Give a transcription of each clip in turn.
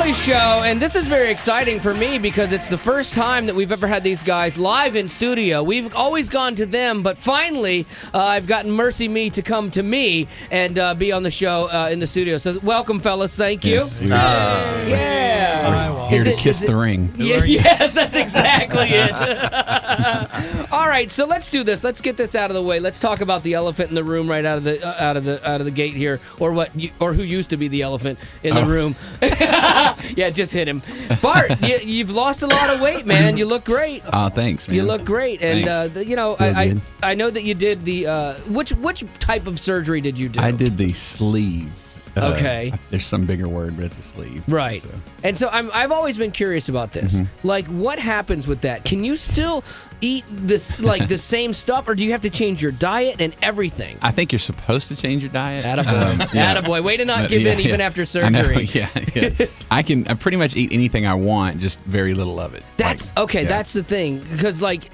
Wally Show, and this is very exciting for me because it's the first time that we've ever had these guys live in studio. We've always gone to them, but finally I've gotten MercyMe to come to me and be on the show in the studio. So welcome, fellas. Thank you. Yes, Yeah. We're here to kiss the ring. Yeah, yes, that's exactly it. All right, so let's do this. Let's get this out of the way. Let's talk about the elephant in the room right out of the gate here, or who used to be the elephant in the room. Yeah, just hit him. Bart, you've lost a lot of weight, man. You look great. Oh, thanks, man. You look great, and I know that you did the which type of surgery did you do? I did the sleeve. Okay. There's some bigger word, but it's a sleeve. Right. So. And so I've always been curious about this. Mm-hmm. Like, what happens with that? Can you still eat this, like, the same stuff, or do you have to change your diet and everything? I think you're supposed to change your diet. Attaboy. Attaboy. Way to not give in even after surgery. I know, yeah. I pretty much eat anything I want, just very little of it. That's the thing. Because, like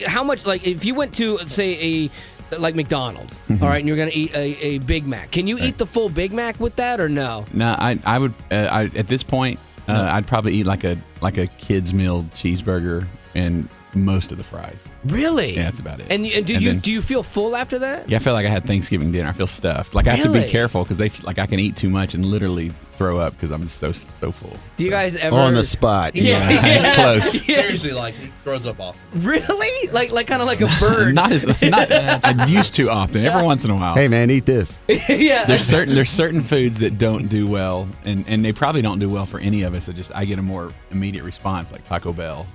how much, like, if you went to, say, like McDonald's, all right, and you're going to eat a Big Mac. Can you eat the full Big Mac with that or no? No, I would, at this point, I'd probably eat like a kid's meal cheeseburger and most of the fries. Really? Yeah, that's about it. And do you feel full after that? Yeah, I feel like I had Thanksgiving dinner. I feel stuffed. Like I have to be careful because I can eat too much and literally throw up because I'm just so full. Do you guys ever on the spot? Yeah, it's close. Yeah. Seriously, like he throws up often. Really? Like kind of like a bird. not I used to often. Every once in a while. Hey man, eat this. Yeah. There's certain foods that don't do well, and they probably don't do well for any of us. I get a more immediate response, like Taco Bell.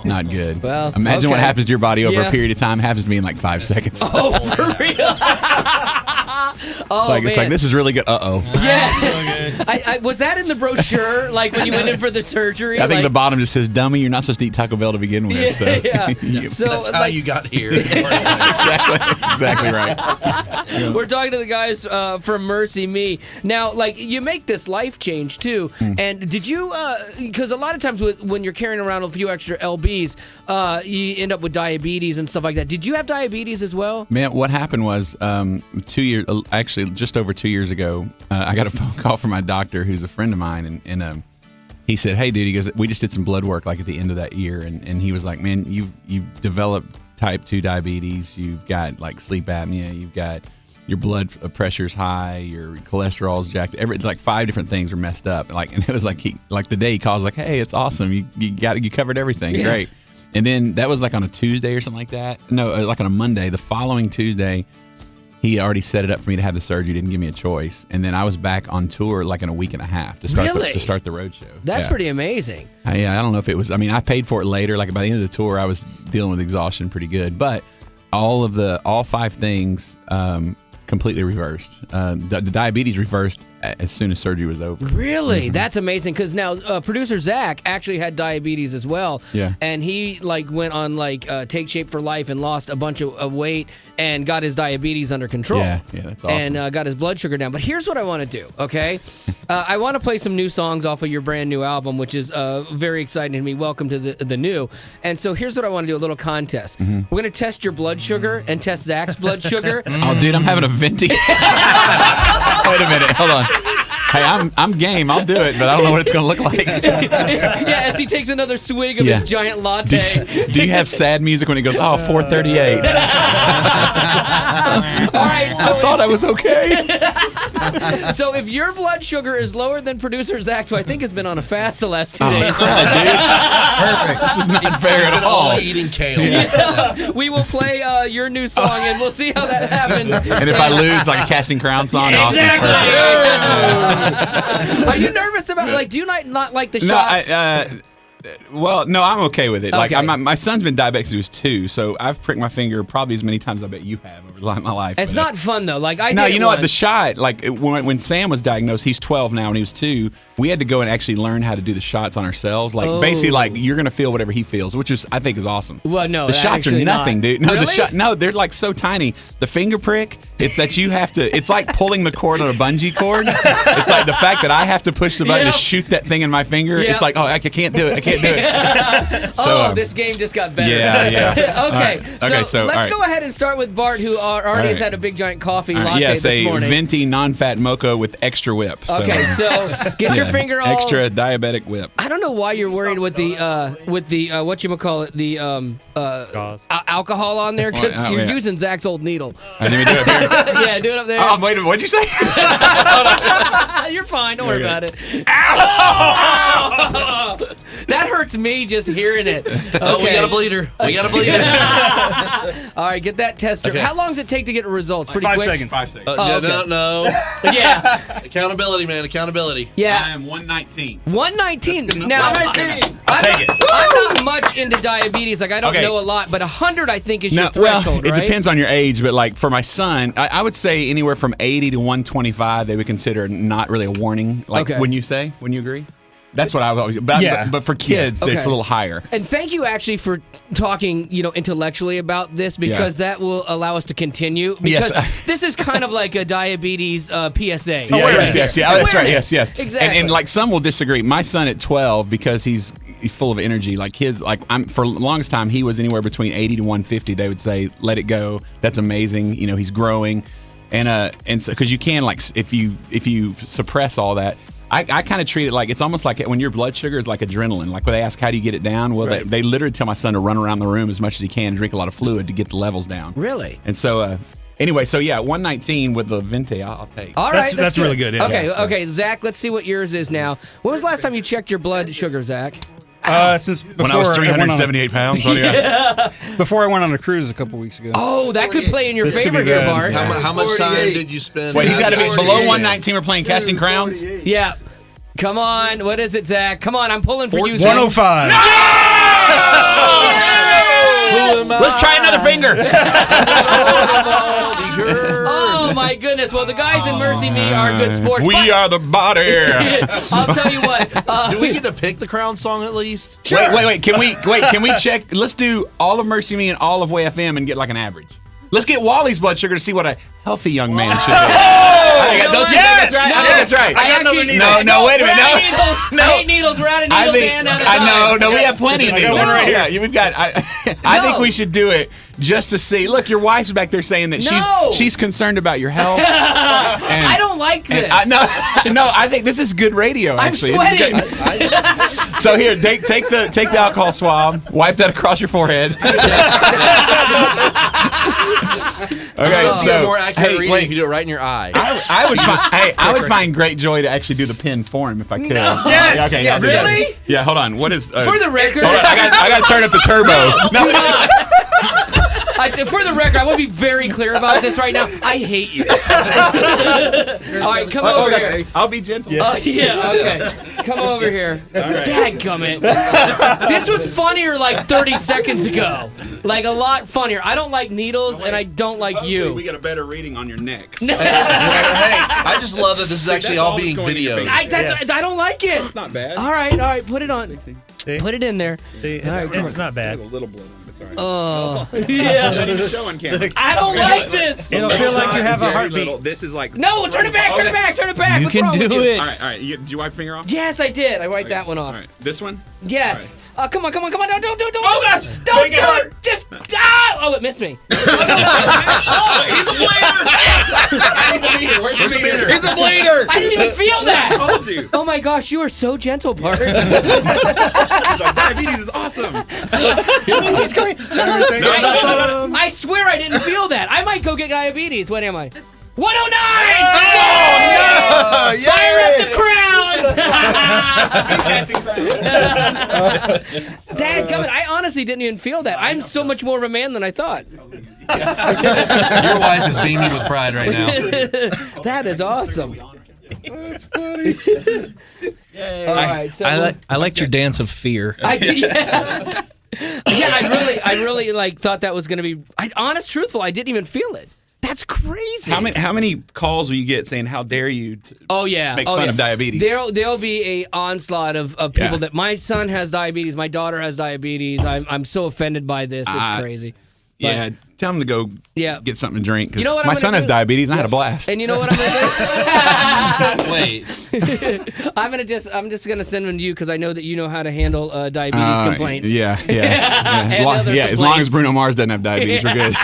Not good. Well, imagine what happens to your body over Yeah. a period of time. It happens to me in like 5 seconds. Oh, for real? It's like this is really good. Yeah. I was that in the brochure? Like when you went in for the surgery? I think the bottom just says, "Dummy, you're not supposed to eat Taco Bell to begin with." Yeah. So That's how you got here. exactly right. We're talking to the guys from MercyMe. Now, like, you make this life change too. And did you? Because a lot of times when you're carrying around a few extra lbs, you end up with diabetes and stuff like that. Did you have diabetes as well? Man, what happened was 2 years, actually just over 2 years ago, I got a phone call from my doctor, who's a friend of mine, and he said, "Hey, dude," he goes, "we just did some blood work like at the end of that year," and he was like, "Man, you've developed type 2 diabetes, you've got like sleep apnea, you've got your blood pressure's high, your cholesterol's jacked, it's like 5 different things are messed up." And it was like the day he calls, like, "Hey, it's awesome, you covered everything, great." And then that was like on a Tuesday or something like that. No, like on a Monday. The following Tuesday, he already set it up for me to have the surgery. Didn't give me a choice. And then I was back on tour like in a week and a half to start the road show. That's pretty amazing. I don't know if it was. I mean, I paid for it later. Like by the end of the tour, I was dealing with exhaustion pretty good. But all 5 things completely reversed. The diabetes reversed as soon as surgery was over. Really? That's amazing. Because now producer Zach actually had diabetes as well. Yeah. And he went on Take Shape for Life and lost a bunch of weight and got his diabetes under control. Yeah, that's awesome. And got his blood sugar down. But here's what I want to do, okay? I want to play some new songs off of your brand new album, which is very exciting to me. Welcome to the new. And so here's what I want to do, a little contest. We're going to test your blood sugar and test Zach's blood sugar. Oh, dude, I'm having a venti. Wait a minute. Hold on. Hey, I'm game. I'll do it, but I don't know what it's going to look like. Yeah, as he takes another swig of his giant latte. Do you have sad music when it goes, 438? All right, so I thought I was okay. So if your blood sugar is lower than producer Zach's, who I think has been on a fast the last 2 days. Perfect. This is not fair at all. Eating kale. Yeah, we will play your new song, and we'll see how that happens. And if I lose, like a Casting Crown song, Exactly. awesome. Are you nervous about, do you not like the shots? Well, no, I'm okay with it. Okay. Like, my son's been diabetic since he was 2, so I've pricked my finger probably as many times as I bet you have over my life. It's not fun, though. Like, I No, did you know once. what? The shot, like, when Sam was diagnosed, he's 12 now, and he was 2, we had to go and actually learn how to do the shots on ourselves. Like, basically, like, you're going to feel whatever he feels, which I think is awesome. Well, no, the shots are actually nothing, not. dude. No, Really? No, they're, like, so tiny. The finger prick, it's that you have to, it's like pulling the cord on a bungee cord. It's like the fact that I have to push the button to shoot that thing in my finger. Yep. It's like, I can't do it. can't do it. So, this game just got better. Yeah. Okay, All right. Okay, so, let's all right. go ahead and start with Bart, who already has had a big giant coffee latte yes, this morning. a venti non-fat mocha with extra whip. So, Okay, so get your finger all extra diabetic whip. I don't know why you're worried with the whatchamacallit, the alcohol on there, because Well, you're yeah. using Zach's old needle. I didn't even do it here. Yeah, do it up there. Oh, wait a minute. What'd you say? You're fine. Don't worry Okay. about it. Ow! That hurts me just hearing it. Okay. Oh, we got a bleeder. We got a bleeder. All right, get that tester. Okay. How long does it take to get results? Pretty 5 quick. seconds. 5 seconds. Oh, okay. No. Yeah, Accountability, man. Accountability. I yeah. am 119. 119. Now, I'll take it. I'm not much into diabetes. Like, I don't Okay. know a lot, but 100, I think, is your Well, threshold, it right? depends on your age, but like for my son, I would say anywhere from 80 to 125, they would consider not really a warning. Like, Okay. wouldn't you agree? That's what I would always. But for kids, Okay. it's a little higher. And thank you actually for talking, intellectually about this, because that will allow us to continue. Because Yes. this is kind of like a diabetes PSA. Yes. That's right. Awareness. Yes. Exactly. And like some will disagree. My son at 12, because he's full of energy. Like for the longest time, he was anywhere between 80 to 150. They would say, "Let it go. That's amazing. He's growing." And so because you can, like, if you suppress all that. I kind of treat it like it's almost like when your blood sugar is like adrenaline. Like when they ask how do you get it down, well, Right. they literally tell my son to run around the room as much as he can, drink a lot of fluid to get the levels down. Really? And so anyway, so yeah, 119 with the venti, I'll take. All right, That's really good, yeah. Okay, Zach, let's see what yours is now. When was the last time you checked your blood sugar, Zach? Since before When I was went on 378 pounds, what do you got? before I went on a cruise a couple weeks ago. Oh, that could play in your This could favor be here, good. Bart. How much time did you spend? Wait, he's got to be below 48. 119. We're playing Casting Crowns. Yeah. Come on. What is it, Zach? Come on. I'm pulling for you, Zach. 105. Let's try another finger. Oh, my goodness. Well, the guys in MercyMe are good sports. We are the body. I'll tell you what. Do we get to pick the crown song at least? Wait. Can we check? Let's do all of MercyMe and all of Way FM and get like an average. Let's get Wally's blood sugar to see what a healthy young man should be. Don't you think that's right? I think that's right. I actually, No, wait a minute. We're out of needles. No. I hate needles. We're out of needles and out of time. No, we have plenty of I got needles. one right here. Yeah, we've got. I think we should do it just to see. Look, your wife's back there saying that No. she's concerned about your health. I don't like this. I think this is good radio. I'm Actually, sweating. So here, take the alcohol swab, wipe that across your forehead. Okay, You get a so more accurate reading if you do it right in your eye. I would find great joy to actually do the pin for him if I could. Yes, Okay, yes, I'll do that. really? Yeah, hold on. What is For the record, Hold on, I got to turn up the turbo. No. for the record, I want to be very clear about this right now. I hate you. All right, come over here. I'll be gentle. Okay. Come over here. Dadgummit. This was funnier like 30 seconds ago. Like a lot funnier. I don't like needles, and I don't like Hopefully we you. get a better reading on your neck. Hey, I just love that this is actually that's all all being that's going in your videoed. face. I don't like it. It's not bad. All right, put it on. Put it in there. See, All right, come it's on. not bad. There's a little blood on it. It's all right. Oh, yeah. Not even show on camera. I don't like this. It'll feel like you It's have a very heartbeat. little. This is like No, turn it back. Turn it back. Turn it back. You What's can wrong with do you? it. All right. Did you wipe your finger off? Yes, I did. I wiped that one off. All right. This one? Yes. Come on. Don't. Oh, gosh. Don't Make do it hurt. it. Just. Oh, it missed me. He's a blader. I need the meter. Where's the meter? He's a blader. I didn't even feel that. I told you. Oh my gosh, you are so gentle, Bart. He's like, diabetes is awesome. It's great. Everything is awesome. I swear I didn't feel that. I might go get diabetes. What am I? 109! Oh, no! Fire up the crowns! Dadgummit, I honestly didn't even feel that. I'm so much more of a man than I thought. Your wife is beaming with pride right now. That is awesome. That's funny. All right, so I liked your dance of fear. yeah, I really like thought that was going to be honest, truthful. I didn't even feel it. That's crazy. How many calls will you get saying how dare you make fun of diabetes? There'll be a onslaught of people Yeah. that my son has diabetes, my daughter has diabetes. I'm so offended by this. It's crazy. Yeah, tell him to go get something to drink. 'Cause You know what my I'm son gonna has do? diabetes, and I had a blast. And you know what I'm gonna do? Wait. I'm just gonna send them to you because I know that you know how to handle diabetes complaints. Yeah. And other As long as complaints. Bruno Mars doesn't have diabetes, we're good.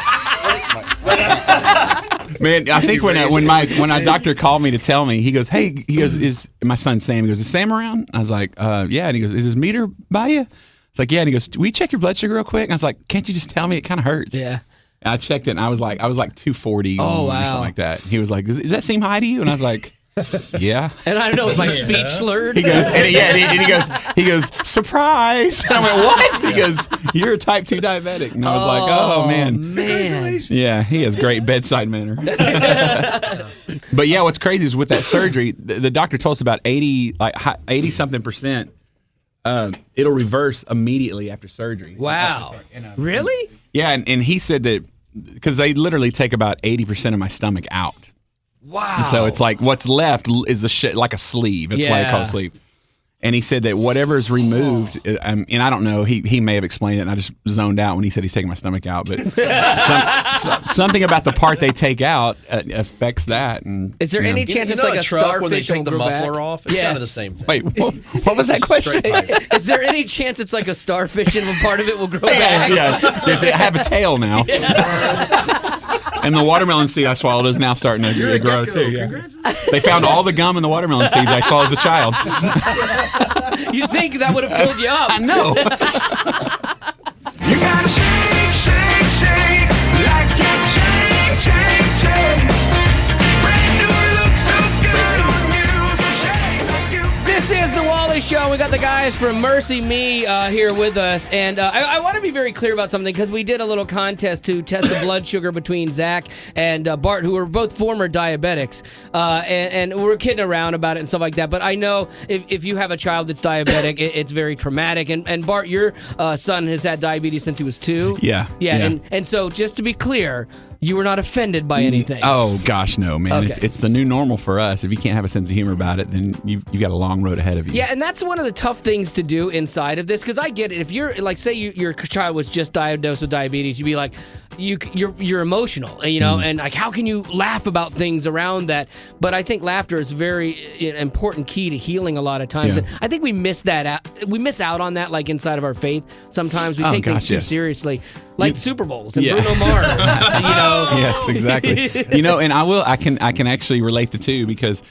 Man, I think when my doctor called me to tell me, he goes, is my son Sam? He goes, is Sam around? I was like, yeah. And he goes, is his meter by you? It's like, yeah. And he goes, will you check your blood sugar real quick? And I was like, can't you just tell me? It kind of hurts. Yeah. And I checked it, and I was like 240 Oh, or wow. something like that. He was like, does that seem high to you? And I was like, yeah. And I don't know, is my speech slurred? He goes, he goes, surprise. And I went, what? He goes, you're a type 2 diabetic. And I was like, oh, man. Yeah, he has great bedside manner. But yeah, what's crazy is with that surgery, the doctor told us about 80 something percent. It'll reverse immediately after surgery. Wow. Really? Yeah, and he said that because they literally take about 80% of my stomach out. Wow. And so it's like what's left is like a sleeve. That's why they call it a sleeve. And he said that whatever is removed, and I don't know, he may have explained it, and I just zoned out when he said he's taking my stomach out. But something about the part they take out affects that. And is there any chance it's like a truck when they starfish take the will grow muffler back? off? It's Yes. kind of the same thing. Wait, what was that question? Is there any chance it's like a starfish and a part of it will grow back? Yeah, they say I have a tail now. And the watermelon seed I swallowed is now starting to grow too. Yeah. They found all the gum in the watermelon seeds I swallowed as a child. You'd think that would have filled you up. I know. You gotta shake, shake, shake, like you change. Brand new look so good on you, so shake like you. This is the Wally Show. We got the guys from MercyMe here with us, and I want to be very clear about something because we did a little contest to test the blood sugar between Zach and Bart, who are both former diabetics, and we're kidding around about it and stuff like that. But I know if you have a child that's diabetic, it's very traumatic. And Bart, your son has had diabetes since he was 2. Yeah. And so just to be clear, you were not offended by anything. Oh gosh, no, man. Okay. It's the new normal for us. If you can't have a sense of humor about it, then you've got a long road ahead of you. Yeah, and that's one of the tough things to do inside of this, because I get it. If you're like, say your child was just diagnosed with diabetes, you'd be like, you're emotional, and and like, how can you laugh about things around that? But I think laughter is very important key to healing a lot of times, Yeah. and I think we miss that out. We miss out on that, like inside of our faith. Sometimes we take things too seriously, like Super Bowls and Bruno Mars. Yes, exactly. And I can actually relate the two because.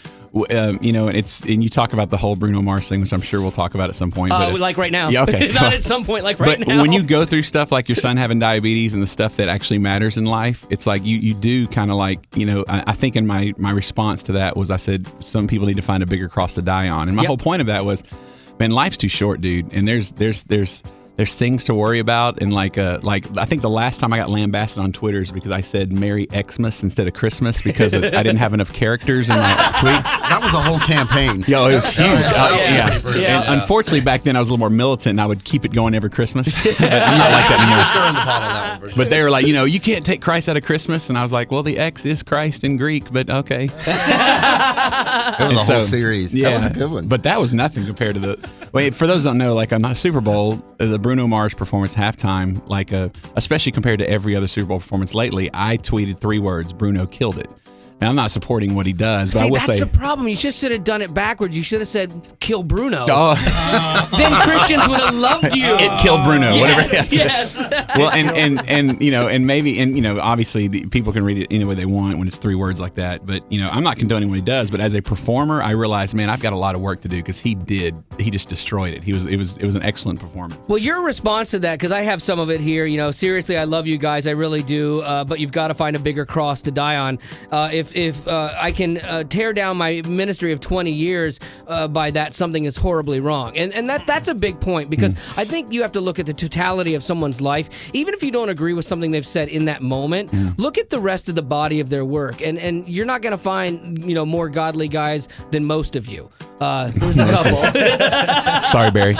And you talk about the whole Bruno Mars thing, which I'm sure we'll talk about at some point. Like right now. Yeah, okay. Not at some point, like right but now. when you go through stuff like your son having diabetes and the stuff that actually matters in life, it's like you do kind of like, I think in my response to that was I said, some people need to find a bigger cross to die on. And my whole point of that was, man, life's too short, dude. And there's things to worry about, and like I think the last time I got lambasted on Twitter is because I said Merry Xmas instead of Christmas because I didn't have enough characters in my tweet. That was a whole campaign. Yo, it was huge. Yeah. And unfortunately, back then I was a little more militant, and I would keep it going every Christmas. But I'm not like that anymore. Stirring the pot on that one for sure. But they were like, you can't take Christ out of Christmas, and I was like, well, the X is Christ in Greek, but okay. That was a whole series. Yeah, That was a good one. But that was nothing compared to the. Wait, for those who don't know, like on the Super Bowl, the Bruno Mars performance halftime, especially compared to every other Super Bowl performance lately, I tweeted 3 words: Bruno killed it. Now, I'm not supporting what he does, but I will that's say. the problem. You just should have done it backwards. You should have said, kill Bruno. Oh, Then Christians would have loved you. it killed Bruno. Whatever. Yes. Well, and maybe obviously people can read it any way they want when it's 3 words like that. But I'm not condoning what he does. But as a performer, I realized, man, I've got a lot of work to do because he just destroyed it. It was an excellent performance. Well, your response to that, because I have some of it here. Seriously, I love you guys. I really do. But you've got to find a bigger cross to die on. If I can tear down my ministry of 20 years by that, something is horribly wrong. And that's a big point, because I think you have to look at the totality of someone's life. Even if you don't agree with something they've said in that moment, look at the rest of the body of their work. And you're not going to find, more godly guys than most of you. There's a couple. Sorry, Barry.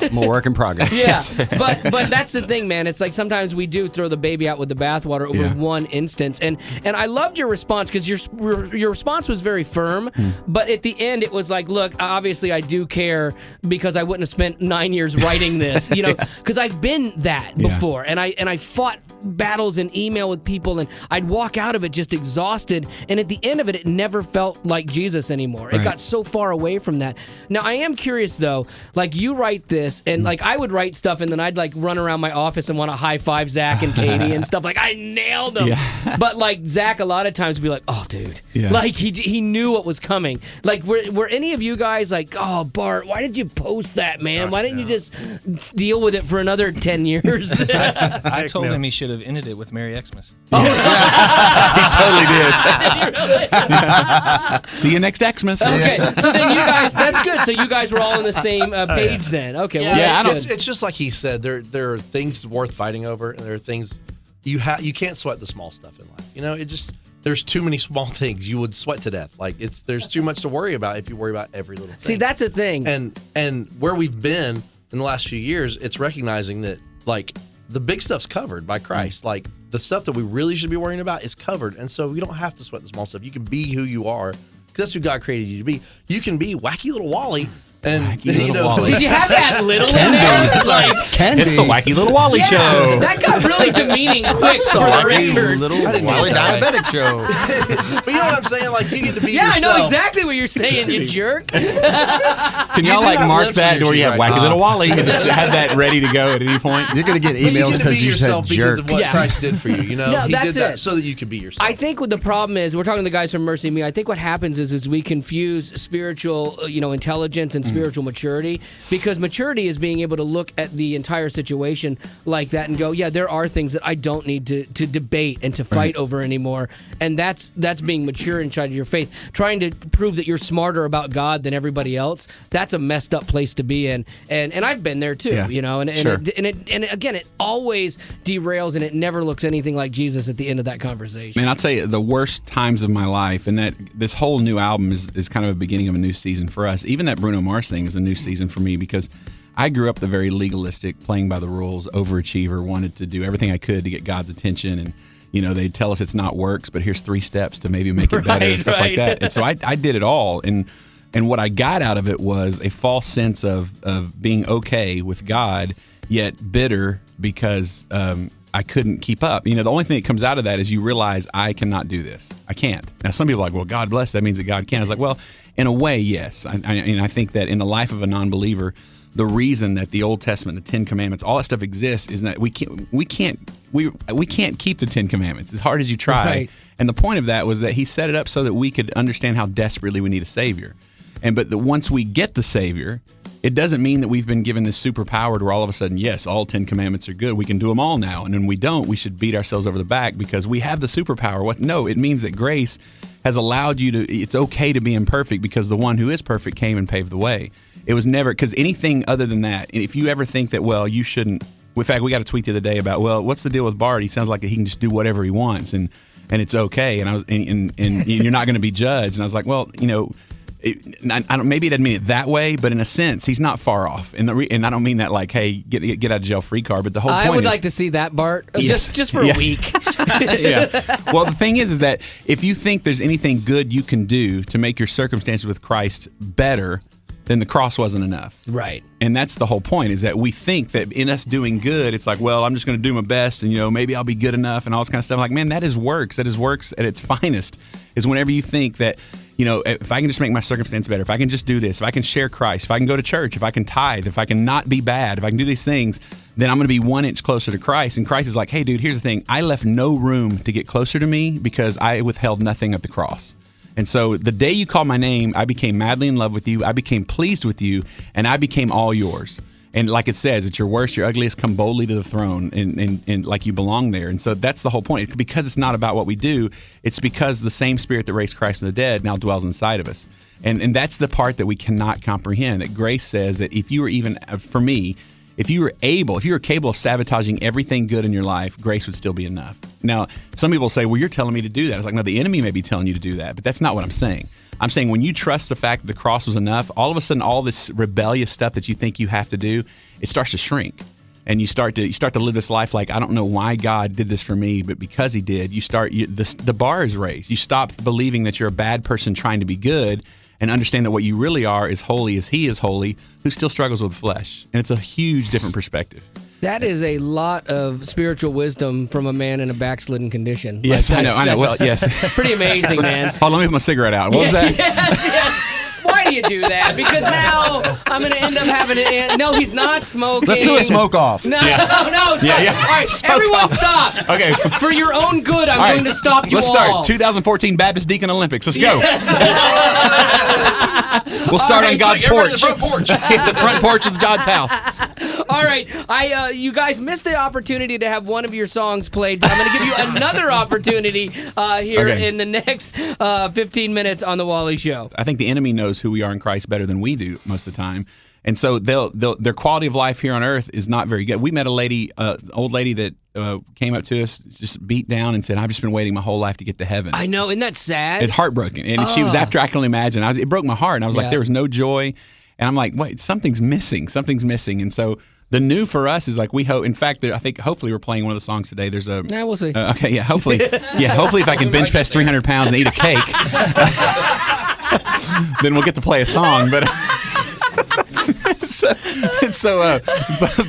I'm a work in progress. Yeah, but that's the thing, man. It's like sometimes we do throw the baby out with the bathwater over one instance, and I loved your response because your response was very firm, but at the end it was like, look, obviously I do care because I wouldn't have spent 9 years writing this, because I've been that before, and I fought battles and email with people, and I'd walk out of it just exhausted, and at the end of it, it never felt like Jesus anymore. It got so far away from that. Now I am curious though, like you write this, and like I would write stuff, and then I'd like run around my office and want to high five Zach and Katie and stuff, like I nailed them. But like Zach a lot of times would be like, oh dude, like he knew what was coming. Like were any of you guys like, oh Bart, why did you post that, man? Why didn't you just deal with it for another 10 years? I told him he should have ended it with Merry Xmas. He totally did. See you next Xmas. Okay, so then you guys, that's good. So you guys were all on the same page then. Okay, well, that's good. It's just like he said. There are things worth fighting over, and there are things you can't sweat the small stuff in life. There's too many small things you would sweat to death. Like there's too much to worry about if you worry about every little thing. See, that's the thing. And where we've been in the last few years, it's recognizing that like the big stuff's covered by Christ. Like the stuff that we really should be worrying about is covered, and so you don't have to sweat the small stuff. You can be who you are because that's who God created you to be. You can be wacky little Wally. And did you have that little in there? It's the Wacky Little Wally Show. That got really demeaning quick for the record. Little Wally Diabetic Show. But you know what I'm saying? Like you get to be Yeah, yourself. I know exactly what you're saying, you jerk. Can y'all like have mark lips that in your where you shoes have right Wacky now. Little Wally and just have that ready to go at any point? You're going to get But emails you get to be because you said yourself because jerk. of what Christ did for you. No, he that's did that it. so that you could be yourself. I think what the problem is, we're talking to the guys from MercyMe. I think what happens is we confuse spiritual, intelligence and spiritual maturity, because maturity is being able to look at the entire situation like that and go, yeah, there are things that I don't need to debate and to fight over anymore, and that's being mature inside of your faith. Trying to prove that you're smarter about God than everybody else, that's a messed up place to be in, and I've been there too, and again, it always derails, and it never looks anything like Jesus at the end of that conversation. Man, I'll tell you, the worst times of my life, and that this whole new album is kind of a beginning of a new season for us. Even that Bruno Mars thing is a new season for me, because I grew up the very legalistic, playing by the rules, overachiever, wanted to do everything I could to get God's attention, and they'd tell us it's not works, but here's 3 steps to maybe make it better and stuff like that. And so I did it all, and what I got out of it was a false sense of being okay with God, yet bitter because I couldn't keep up. The only thing that comes out of that is you realize I cannot do this. I can't. Now, some people are like, well, God bless, that means that God can. I was like, well, in a way, yes. I think that in the life of a non-believer, the reason that the Old Testament, the 10 Commandments, all that stuff exists is that we can't keep the 10 Commandments as hard as you try. Right. And the point of that was that He set it up so that we could understand how desperately we need a Savior. But once we get the Savior, it doesn't mean that we've been given this superpower to where all of a sudden, yes, all 10 commandments are good. We can do them all now. And when we don't, we should beat ourselves over the back because we have the superpower. No, it means that grace has allowed you to, it's okay to be imperfect because the one who is perfect came and paved the way. It was never, because anything other than that, if you ever think that, well, you shouldn't, in fact, we got a tweet the other day about, well, what's the deal with Bart? He sounds like he can just do whatever he wants and it's okay. And I was, and you're not going to be judged. And I was like, well, I don't. Maybe it didn't mean it that way, but in a sense, he's not far off. And I don't mean that like, hey, get out of jail free card. But the whole point I would is, like to see that, Bart, just for a week. Yeah. Well, the thing is that if you think there's anything good you can do to make your circumstances with Christ better, then the cross wasn't enough. Right. And that's the whole point, is that we think that in us doing good, it's like, well, I'm just going to do my best and, maybe I'll be good enough and all this kind of stuff. Like, man, that is works. That is works at its finest, is whenever you think that, if I can just make my circumstance better, if I can just do this, if I can share Christ, if I can go to church, if I can tithe, if I can not be bad, if I can do these things, then I'm going to be 1 inch closer to Christ. And Christ is like, hey, dude, here's the thing. I left no room to get closer to me because I withheld nothing at the cross. And so the day you called my name, I became madly in love with you. I became pleased with you, and I became all yours. And like it says, at your worst, your ugliest, come boldly to the throne, and like you belong there. And so that's the whole point. Because it's not about what we do, it's because the same Spirit that raised Christ from the dead now dwells inside of us. And that's the part that we cannot comprehend. That grace says that if you were even, for me, if you were capable of sabotaging everything good in your life, grace would still be enough. Now, some people say, well, you're telling me to do that. It's like, no, the enemy may be telling you to do that, but that's not what I'm saying. I'm saying when you trust the fact that the cross was enough, all of a sudden all this rebellious stuff that you think you have to do, it starts to shrink. And you start to live this life like, I don't know why God did this for me, but because He did, the bar is raised. You stop believing that you're a bad person trying to be good, and understand that what you really are is holy as He is holy, who still struggles with the flesh. And it's a huge different perspective. That is a lot of spiritual wisdom from a man in a backslidden condition. Yes, I know. Well, yes. Pretty amazing, man. Hold on, let me put my cigarette out. What was that? Yes. Why do you do that? Because now I'm going to end up having it. No, he's not smoking. Let's do a smoke off. No, no, stop. Yeah. All right, Smoke everyone off. stop. Okay. For your own good, I'm going to stop you Let's all. start. 2014 Baptist Deacon Olympics. Let's go. We'll start on God's porch. The front porch. The front porch of God's house. All right, you guys missed the opportunity to have one of your songs played, but I'm going to give you another opportunity here in the next 15 minutes on the Wally Show. I think the enemy knows who we are in Christ better than we do most of the time. And so their quality of life here on earth is not very good. We met a lady, old lady that came up to us, just beat down and said, I've just been waiting my whole life to get to heaven. I know, isn't that sad? It's heartbroken. And she was after I can only imagine. It broke my heart. And I was like, there was no joy. And I'm like, wait, something's missing. Something's missing. And so the new for us is like we hope. In fact, I think hopefully we're playing one of the songs today. There's a. Yeah, we'll see. Okay, yeah, hopefully. Hopefully if I can bench press 300 pounds and eat a cake, then we'll get to play a song. But.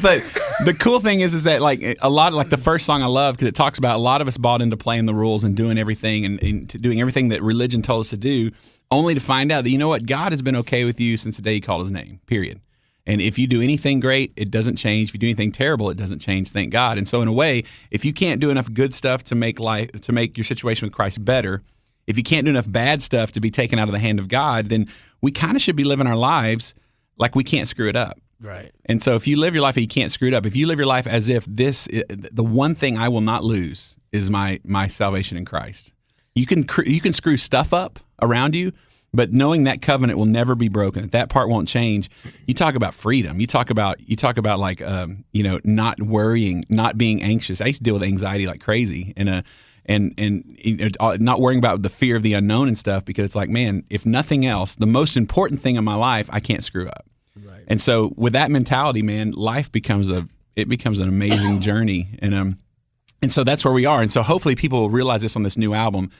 But the cool thing is that like a lot of like the first song I love because it talks about a lot of us bought into playing the rules and doing everything and doing everything that religion told us to do, only to find out that you know what, God has been okay with you since the day He called His name. Period. And if you do anything great, it doesn't change. If you do anything terrible, it doesn't change. Thank God. And so in a way, if you can't do enough good stuff to make your situation with Christ better, if you can't do enough bad stuff to be taken out of the hand of God, then we kind of should be living our lives like we can't screw it up. Right. And so if you live your life and you can't screw it up, if you live your life as if the one thing I will not lose is my salvation in Christ. You can screw stuff up around you, but knowing that covenant will never be broken, that part won't change. You talk about freedom. You talk about like not worrying, not being anxious. I used to deal with anxiety like crazy, and not worrying about the fear of the unknown and stuff, because it's like, man, if nothing else, the most important thing in my life, I can't screw up. Right. And so with that mentality, man, life becomes an amazing journey. And so that's where we are. And so hopefully people will realize this on this new album.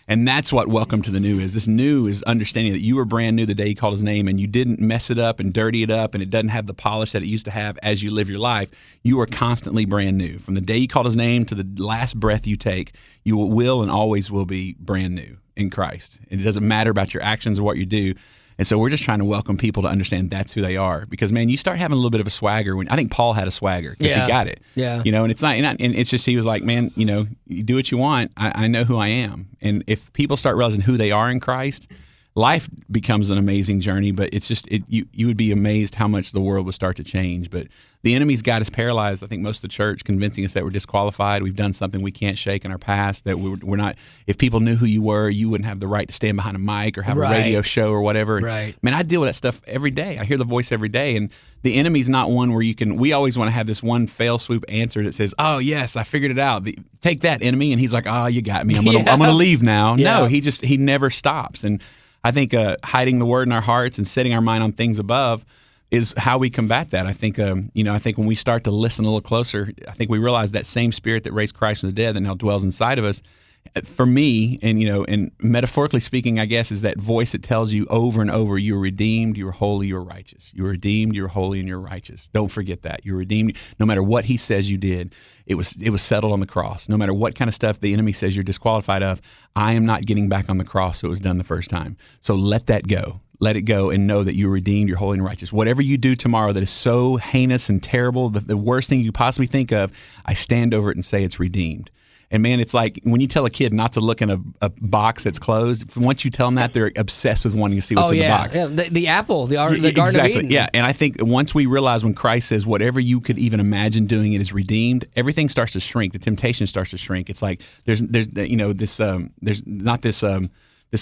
And that's what Welcome to the New is. This new is understanding that you were brand new the day He called His name, and you didn't mess it up and dirty it up, and it doesn't have the polish that it used to have as you live your life. You are constantly brand new. From the day you called His name to the last breath you take, you will and always will be brand new in Christ. And it doesn't matter about your actions or what you do. And so we're just trying to welcome people to understand that's who they are. Because, man, you start having a little bit of a swagger. I think Paul had a swagger because he got it. Yeah. And it's not, and it's just, he was like, man, you do what you want. I know who I am. And if people start realizing who they are in Christ, life becomes an amazing journey. But it's just, you would be amazed how much the world would start to change. But the enemy's got us paralyzed. I think most of the church convincing us that we're disqualified. We've done something we can't shake in our past, that we're not. If people knew who you were, you wouldn't have the right to stand behind a mic or have a radio show or whatever. Right. Man, I deal with that stuff every day. I hear the voice every day, and the enemy's not one where you can. We always want to have this one fail swoop answer that says, "Oh yes, I figured it out. Take that, enemy," and he's like, "Oh, you got me. I'm gonna leave now." Yeah. No, he never stops. And I think hiding the word in our hearts and setting our mind on things above is how we combat that. I think, I think when we start to listen a little closer, I think we realize that same Spirit that raised Christ from the dead that now dwells inside of us. For me, and metaphorically speaking, I guess, is that voice that tells you over and over, "You are redeemed, you are holy, you are righteous. You are redeemed, you are holy, and you're righteous." Don't forget that. You're redeemed. No matter what He says you did, it was settled on the cross. No matter what kind of stuff the enemy says you're disqualified of, I am not getting back on the cross, so it was done the first time. So let that go. Let it go and know that you're redeemed, you're holy and righteous. Whatever you do tomorrow that is so heinous and terrible, the worst thing you could possibly think of, I stand over it and say it's redeemed. And man, it's like when you tell a kid not to look in a box that's closed, once you tell them that, they're obsessed with wanting to see what's in the box. Yeah, the apple, the Garden exactly. of Eden. Yeah, and I think once we realize when Christ says whatever you could even imagine doing it is redeemed, everything starts to shrink. The temptation starts to shrink. It's like there's not this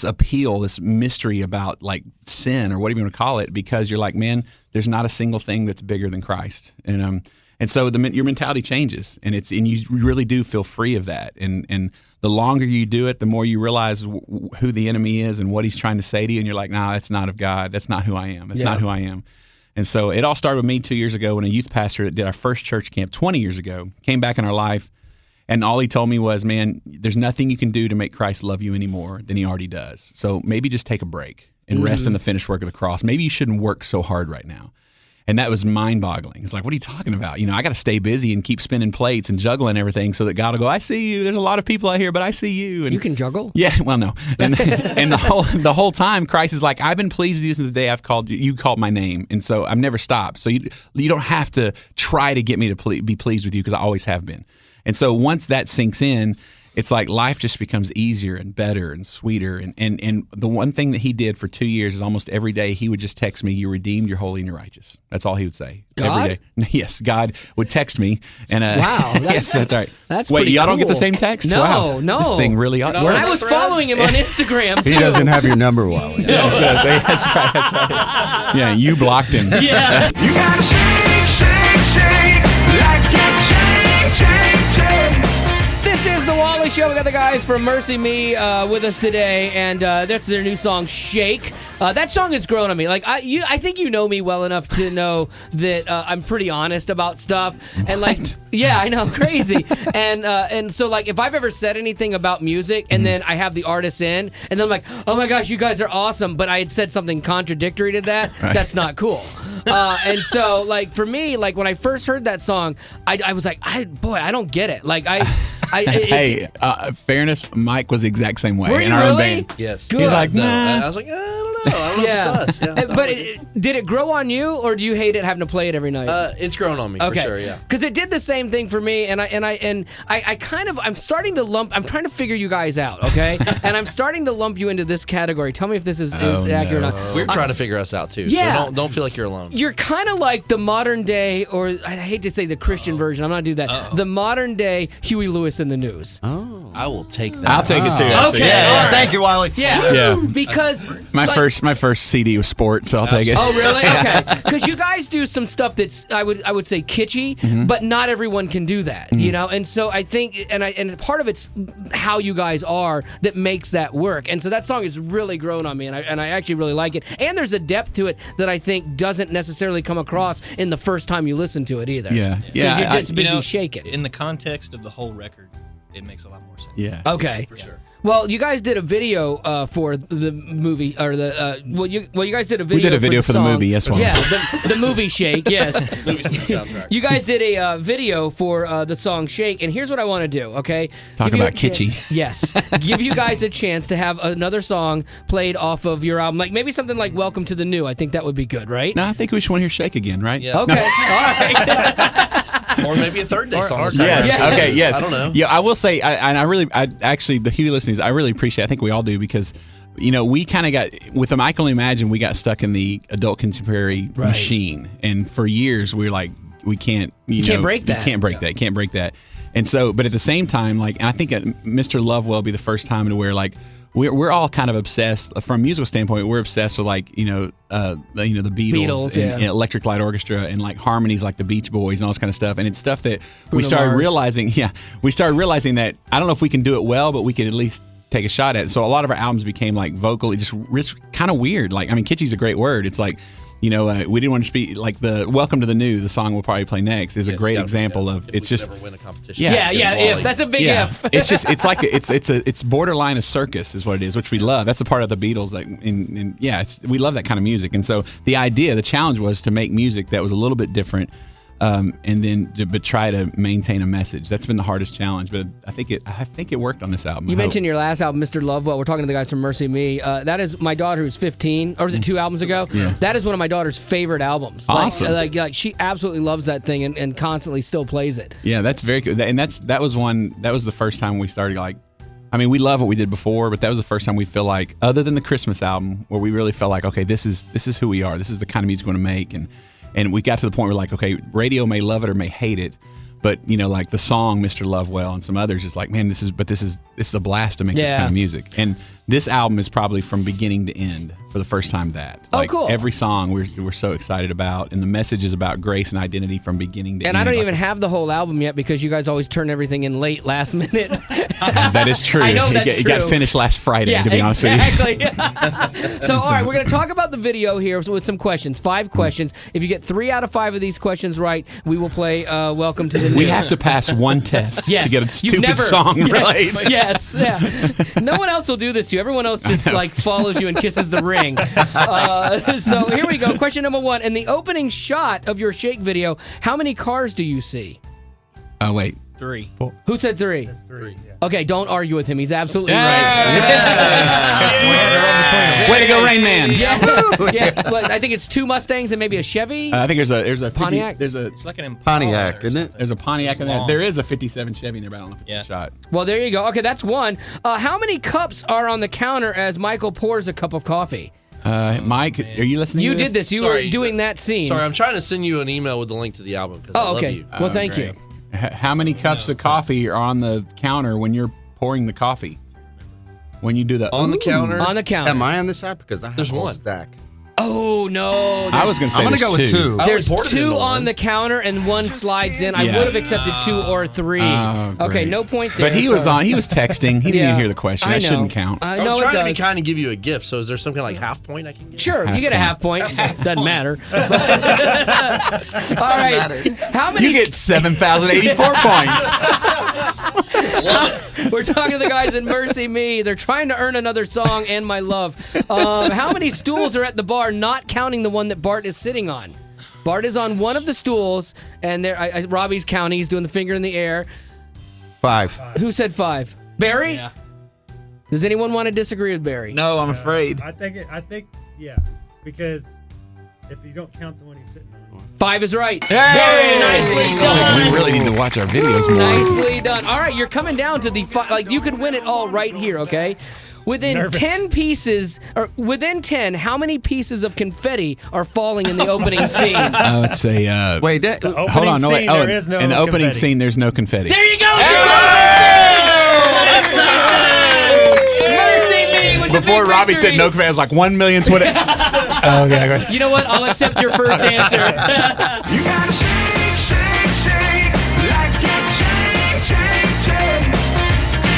appeal, this mystery about like sin or whatever you want to call it, because you're like, man, there's not a single thing that's bigger than Christ. And And so your mentality changes, and you really do feel free of that. And the longer you do it, the more you realize who the enemy is and what he's trying to say to you. And you're like, nah, that's not of God. That's not who I am. That's not who I am. And so it all started with me 2 years ago when a youth pastor that did our first church camp 20 years ago came back in our life. And all he told me was, man, there's nothing you can do to make Christ love you any more than he already does. So maybe just take a break and rest in the finished work of the cross. Maybe you shouldn't work so hard right now. And that was mind-boggling. It's like, what are you talking about? I got to stay busy and keep spinning plates and juggling everything so that God will go, I see you. There's a lot of people out here, but I see you. And you can juggle? Yeah, well, no. And the whole time, Christ is like, I've been pleased with you since the day I've called you. You called my name, and so I've never stopped. So you don't have to try to get me to be pleased with you because I always have been. And so once that sinks in, it's like life just becomes easier and better and sweeter. And the one thing that he did for 2 years is almost every day he would just text me, "You're redeemed, you're holy, and you're righteous." That's all he would say. God? Every day. Yes, God would text me. And wow. yes, that's right. That's Wait, pretty y'all cool. don't get the same text? No, Wow. no. This thing really works. When I was following him on Instagram, too. He doesn't have your number, Wally. That's right. Yeah, you blocked him. Yeah. You gotta shake, shake, shake like you change. This is the Wally Show. We got the guys from MercyMe with us today, and that's their new song, "Shake." That song has grown on me. Like I think you know me well enough to know that I'm pretty honest about stuff, and like, yeah, I know, crazy, and so like if I've ever said anything about music, and then I have the artist in, and then I'm like, oh my gosh, you guys are awesome, but I had said something contradictory to that. Right. That's not cool. And so like for me, like when I first heard that song, I was like, I don't get it. Like Hey, fairness, Mike was the exact same way Were in you our own really? band. Yes. Good. He's like, No, nah. I was like, I don't know. I don't know Yeah. if it's us. Yeah. But did it grow on you, or do you hate it having to play it every night? It's grown on me Okay, for sure. Yeah. because it did the same thing for me, and I kind of I'm starting to lump. I'm trying to figure you guys out, okay? And I'm starting to lump you into this category. Tell me if this is accurate or not. We're trying to figure us out too. Yeah. So don't feel like you're alone. You're kind of like the modern day, or I hate to say the Christian version. I'm not do that. The modern day Huey Lewis in the News. I will take that. I'll take it too. actually. Okay. Yeah. all right. Thank you, Wally. Yeah. Yeah. Because My like- first CD was sports, so I'll take it. Oh, really? Okay. Because you guys do some stuff that's I would say kitschy, but not everyone can do that, you know. And so I think, and part of it's how you guys are that makes that work. And so that song has really grown on me, and I actually really like it. And there's a depth to it that I think doesn't necessarily come across in the first time you listen to it either. Yeah. 'Cause Yeah. you're just busy You know, shaking. In the context of the whole record, it makes a lot more sense. Yeah. Okay. For sure. Well, you guys did a video for the movie, or you guys did a video. We did a video for the song. movie, yes, Wally. Yeah, the movie Shake. Yes. Movies from the soundtrack. You guys did a video for the song Shake, and here's what I want to do, okay? Talk Give you about a chance- kitschy. Yes. Give you guys a chance to have another song played off of your album. Like maybe something like Welcome to the New. I think that would be good, right? No, I think we just want to hear Shake again, right? Yeah. Okay. All right. Or maybe a third day song. Yes. Yes. Okay. Yes. I don't know. Yeah, I will say, I actually, the Huey listeners, I really appreciate. I think we all do because, we kind of got with them. I can only imagine we got stuck in the adult contemporary machine, and for years we were like, we can't, you can't break that. You can't break that. You can't break that. And so, but at the same time, like, and I think Mr. Lovewell will be the first time to where like. We're all kind of obsessed from a musical standpoint. We're obsessed with like the Beatles and Electric Light Orchestra and like harmonies like the Beach Boys and all this kind of stuff. And it's stuff that we started realizing. Yeah, we started realizing that I don't know if we can do it well, but we could at least take a shot at it. So a lot of our albums became like vocally just kind of weird. Like kitschy's a great word. It's like. We didn't want to be like the Welcome to the New, the song we'll probably play next, is a great example of If it's we just never win a competition. Yeah. If that's a big if. It's just it's borderline a circus is what it is, which we love. That's a part of the Beatles we love that kind of music. And so the challenge was to make music that was a little bit different. But try to maintain a message. That's been the hardest challenge, but I think it worked on this album. You mentioned your last album, Mr. Lovewell. We're talking to the guys from MercyMe. That is my daughter who's 15, or was it 2 albums ago? Yeah. That is one of my daughter's favorite albums. Awesome. Like she absolutely loves that thing and constantly still plays it. Yeah, that's very good. And that was the first time we started like. I mean, we love what we did before, but that was the first time we feel like, other than the Christmas album, where we really felt like, okay, this is who we are. This is the kind of music we're going to make, and we got to the point where like, okay, radio may love it or may hate it, but like the song Mr. Lovewell and some others is like, man, this is a blast to make this kind of music. And this album is probably from beginning to end for the first time that. Oh, Like, cool. Every song we're so excited about, and the message is about grace and identity from beginning to end. And I don't Like, even have the whole album yet because you guys always turn everything in late, last minute. that is true. I know that's it got true. finished last Friday, Yeah, to be honest with you. exactly. So, all right, we're going to talk about the video here with some questions. 5 questions. If you get 3 out of 5 of these questions right, we will play Welcome to the New. We have to pass one test Yes. to get a You've stupid never- song yes, right. Yes, yeah. No one else will do this to you. Everyone else just like follows you and kisses the ring. So here we go. Question number 1. In the opening shot of your Shake video, how many cars do you see? Oh, wait. 3. Who said 3? That's 3. Yeah. Okay, don't argue with him. He's absolutely right. Way to go, Rain Man. Yeah, well, I think it's 2 Mustangs and maybe a Chevy. I think there's a 50, Pontiac? It's like an Impala Pontiac, or isn't it? something. There's a Pontiac in there. long. There is a 57 Chevy in there, but I don't know if it's Yeah. a shot. Well, there you go. Okay, that's 1. How many cups are on the counter as Michael pours a cup of coffee? Mike, are you listening You to did this. You Sorry, were doing that scene. Sorry, I'm trying to send you an email with the link to the album because I Oh, love okay. you. Well, thank great. you. How many cups of coffee are on the counter when you're pouring the coffee? When you do the On the counter. On the counter. Am I on this side? Because I have There's a whole one. stack. Oh no! I was going to say I'm gonna there's go with 2. I There's only poured it in 2 the on one. the counter and 1 slides in. I Yeah. would have accepted 2 or 3. Oh, Okay, great. no point there. But he was sorry. on. He was texting. He didn't Yeah. even hear the question. I That know. shouldn't count. I I know was it trying to be does. kind of give you a gift. So is there some kind of like half point I can get? Sure, Half you get a point. half point. Doesn't matter. All right. How many? You get 7,084 points. We're talking to the guys in MercyMe. They're trying to earn another song and my love. How many stools are at the bar, not counting the one that Bart is sitting on? Bart is on one of the stools, and there. Robbie's counting. He's doing the finger in the air. 5. Who said 5? Barry? Yeah. Does anyone want to disagree with Barry? No, I'm afraid. I think, yeah, because if you don't count the one he's sitting on. 5 is right. Hey! Very nicely done. We really need to watch our videos more. Nicely done. All right, you're coming down to the like you could win it all right here, okay? Within Nervous. 10 pieces, or within 10, how many pieces of confetti are falling in the opening scene? Oh, it's a. Wait, that, Opening hold on, no wait. scene, Oh, there is no in the opening confetti. scene, there's no confetti. There you go. MercyMe with the Before big Robbie victory. said no confetti, I was like 1,000,020. Oh, okay. You know what? I'll accept your first answer. You gotta shake, shake, shake like you shake, shake, shake.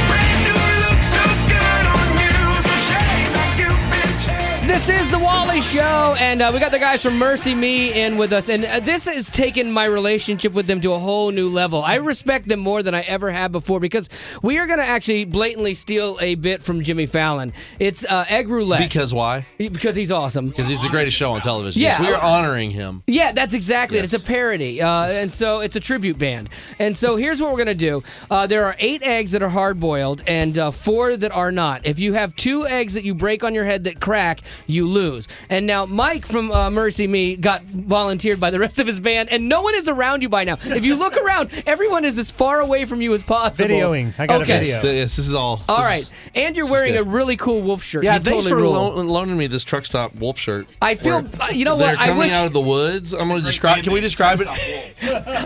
Brand new look so good on you, so shake like you've been changed. This is the Wally Show, and we got the guys from MercyMe in with us, and this has taken my relationship with them to a whole new level. I respect them more than I ever have before because we are going to actually blatantly steal a bit from Jimmy Fallon. It's egg roulette. Because why? Because he's awesome. Because he's the greatest show on television. Yeah. Yes, we are honoring him. Yeah, that's exactly it. Yes. It's a parody, and so it's a tribute band. And so here's what we're going to do. There are 8 eggs that are hard-boiled and 4 that are not. If you have 2 eggs that you break on your head that crack, you lose. And now Mike from MercyMe got volunteered by the rest of his band, and no one is around you by now. If you look around, everyone is as far away from you as possible. Videoing. I got a Okay. video. This is all. All right. And you're wearing good. a really cool wolf shirt. Yeah, You thanks totally for rule. loaning me this truck stop wolf shirt. I feel, you know They're what? I coming wish out of the woods. I'm going to describe. Can we describe it?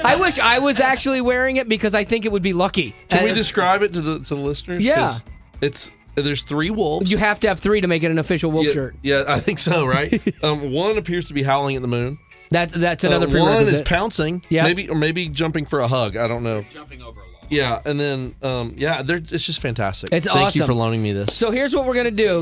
I wish I was actually wearing it because I think it would be lucky. Can we describe it to the listeners? Yeah. 'Cause there's 3 wolves. You have to have 3 to make it an official wolf yeah, shirt. Yeah, I think so. Right. One appears to be howling at the moon. That's another One prerequisite. is pouncing. Yeah. Maybe jumping for a hug. I don't know. Jumping over a log. Yeah, and then it's just fantastic. It's Thank you awesome. for loaning me this So here's what we're gonna do.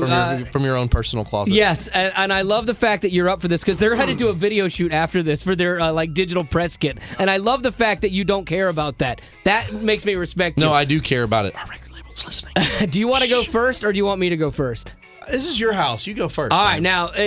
from your own personal closet. Yes, and I love the fact that you're up for this because they're headed to a video shoot after this for their like digital press kit, and I love the fact that you don't care about that. That makes me respect you. No, I do care about it. Our record label's listening. Do you want to go first, or do you want me to go first? This is your house. You go first. All right, man.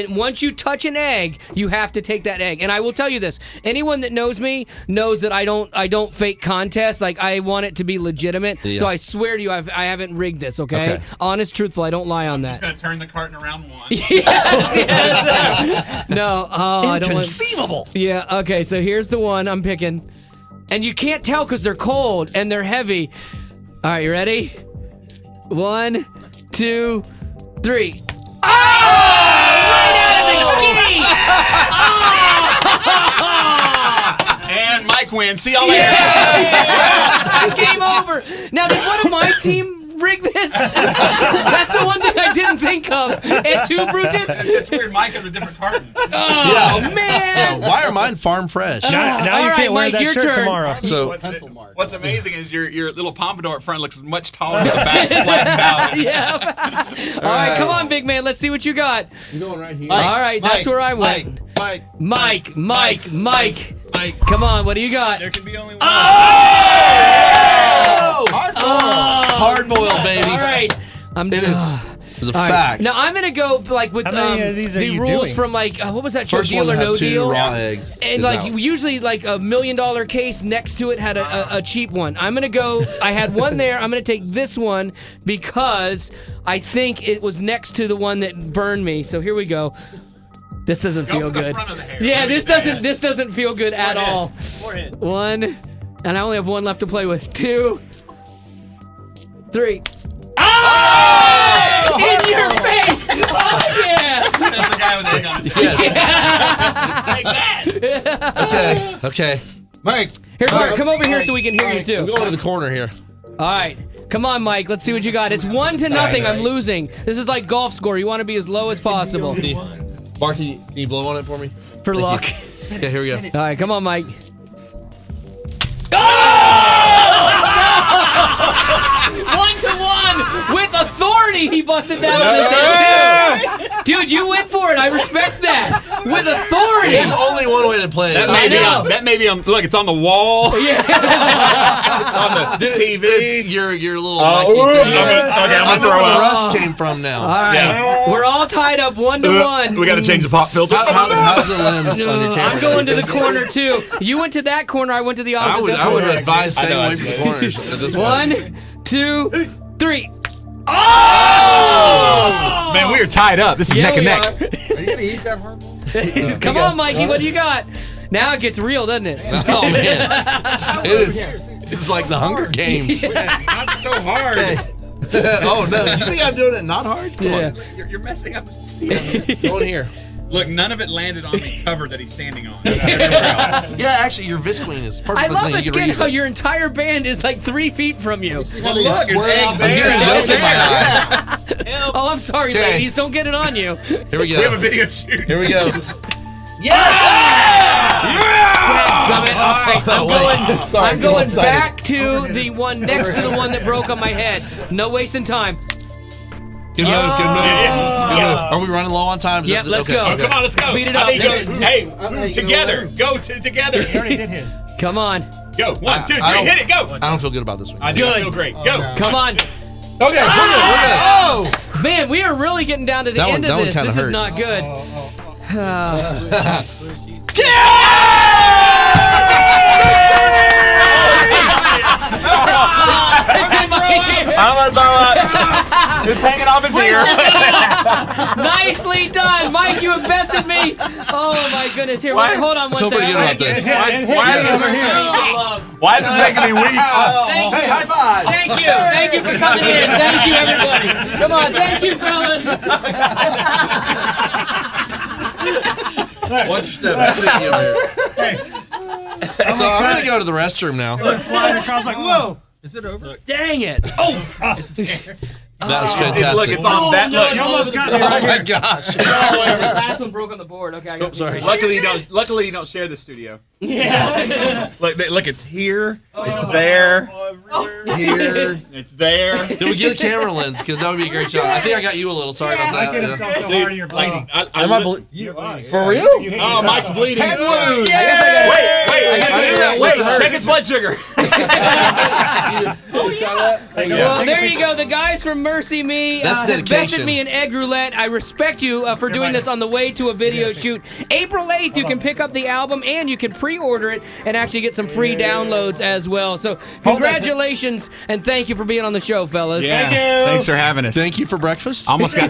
now, once you touch an egg, you have to take that egg. And I will tell you this: anyone that knows me knows that I don't fake contests. Like I want it to be legitimate. Yeah. So I swear to you, I haven't rigged this. Okay? Honest, truthful. I don't lie on that. Gonna turn the carton around one. yes. No. Oh, I don't. Inconceivable. Yeah. Okay. So here's the one I'm picking, and you can't tell because they're cold and they're heavy. All right, you ready? 1, 2, 3. Oh! Right out of the gate! And Mike wins. See y'all later. Game over. Now, did one of my team rig this? That's the one thing I didn't think of. And 2, Brutus? It's weird. Mike has a different carton. Oh, man. Yeah, why are mine farm fresh? Now all you right, can't wear Mike, that your shirt turn. tomorrow. So What's amazing is your little pompadour up front looks much taller than the back, flattened out. Yeah. All right, come on, big man. Let's see what you got. I'm going right here. All right, that's where I went. Mike. Come on, what do you got? There can be only one. Hard boiled, baby. All right. It is. It's a All right. fact. Now I'm gonna go like with How many of these are the you rules doing? from like what was that show, First Deal one or to have No 2 Deal? raw eggs. And is like out. usually like $1 million case next to it had a cheap one. I'm gonna go. I had one there. I'm gonna take this one because I think it was next to the one that burned me. So here we go. This doesn't feel for the good. front of the hair. Yeah, Really this doesn't feel good at all. Forehead. 1, and I only have 1 left to play with. 2, 3. Oh! In your face! Oh yeah! That's the guy with the egg on his face. Like that. Okay. Mike. Here, Bart, come over here so we can hear you I'm too. going to the corner here. All right, come on, Mike. Let's see what you got. It's 1-0. I'm losing. This is like golf score. You want to be as low as possible Bart, can you blow on it for me? for luck. Okay, here we go. All right, come on, Mike. 1-1 with authority. He busted that on his head too. Dude, you went for it. I respect that. With authority. There's only one way to play it. That may be on. Look, it's on the wall. Yeah. It's on the TV. It's your little. I'm gonna throw where the out. rust came from now. All right. Yeah. We're all tied up 1-1. We got to change the pop filter. How's the lens on your camera? I'm going to the corner too. You went to that corner. I went to the opposite. I would corner. advise staying know, away from the corners at this point. 1, 2, 3. Oh! Man, we are tied up. This is neck and neck. Are you going to eat that hard ball? Come on, Mikey. What do you got? Now it gets real, doesn't it? Oh man, it is. This is like the Hunger Games. Not so hard. Oh no, you think I'm doing it not hard? Come Yeah. You're messing up the studio. on, go in here. Look, none of it landed on the cover that he's standing on. Yeah, actually, your Visqueen is I perfectly love clean. it You can again reuse how it. your entire band is like 3 feet from you. Well, look, there's egg I'm getting there. milk in my eye. Oh, I'm sorry, Okay. ladies. Don't get it on you. Here we go. We have a video shoot. Here we go. Dadgummit. All right, Sorry, I'm going excited. back to the one next to the one that broke on my head. No wasting time. Good move. Good move. Yeah. Good move. Are we running low on time? Is Yep, that- let's okay, go. Oh, okay. come on, let's go. Speed it I up. think hey, together. Go together. He already did his. Come on. Go. 1, 2, 3. I don't- Hit it. Go. I don't feel good about this one. I do. I Good. feel great. Go. Come on. Okay, Oh! Man, we are really getting down to the That end one- of that one this. kinda This is hurt. not good. I'm gonna throw up. It's hanging off his ear. Nicely done, Mike. You have bested me. Oh my goodness. Here, wait, hold on I one feel pretty second. good about this. Why is this making me weak? Thank you. High five. Thank you. Thank you for coming in. Thank you, everybody. Come on. Thank you, fellas. Watch your step. I'm sticking you over here. So I'm gonna go to the restroom now. Flying across like, whoa. Dang it. Oh. That was fantastic. Look, it's on that. Look. You almost got me Oh right my here. gosh. The last one broke on the board. Okay, I got sorry. Luckily, you don't share the studio. Yeah. Look, it's here. It's there. Here. It's there. Did we get a camera lens? Because that would be a great shot. I think I got you a little. Sorry about Mike hit that. himself so hard in your Like, butt. Am I for real? oh, Mike's bleeding. Head Wait, wound. wait. Check his blood sugar. Well, there you go. The guys from MercyMe That's have dedication. bested me in egg roulette. I respect you for doing this on the way to a video shoot. April 8th, you can pick up the album and you can pre-order it and actually get some free downloads as well. So congratulations and thank you for being on the show, fellas. Thank you. Thanks for having us. Thank you for breakfast. Almost got.